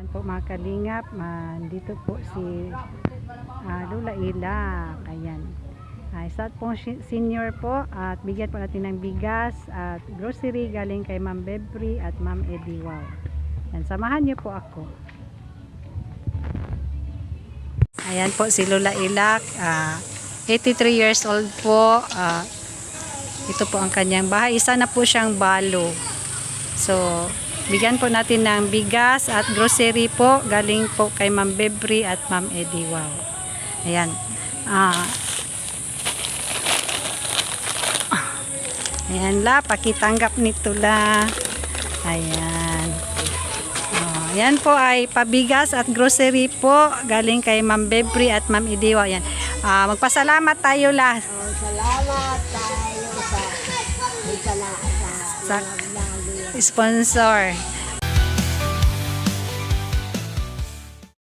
po mga kalingap, dito po si Lola Ila. Ayan. Isa pong senior po at bigyan po natin ng bigas at grocery galing kay Ma'am Bebri at Ma'am Eddie. Wow. Ayan, samahan niyo po ako. Ayan po si Lola Ilak, 83 years old po. Ito po ang kanyang bahay. Isa na po siyang balo. So, bigyan po natin ng bigas at grocery po galing po kay Ma'am Bebri at Ma'am Eddie. Wow. Ayan. Ayan la, pakitanggap nito la. Ayan. Ayan po ay pabigas at grocery po galing kay Ma'am Bebri at Ma'am Eddie. Ayan. Magpasalamat tayo la. Salamat tayo sa Sa sponsor.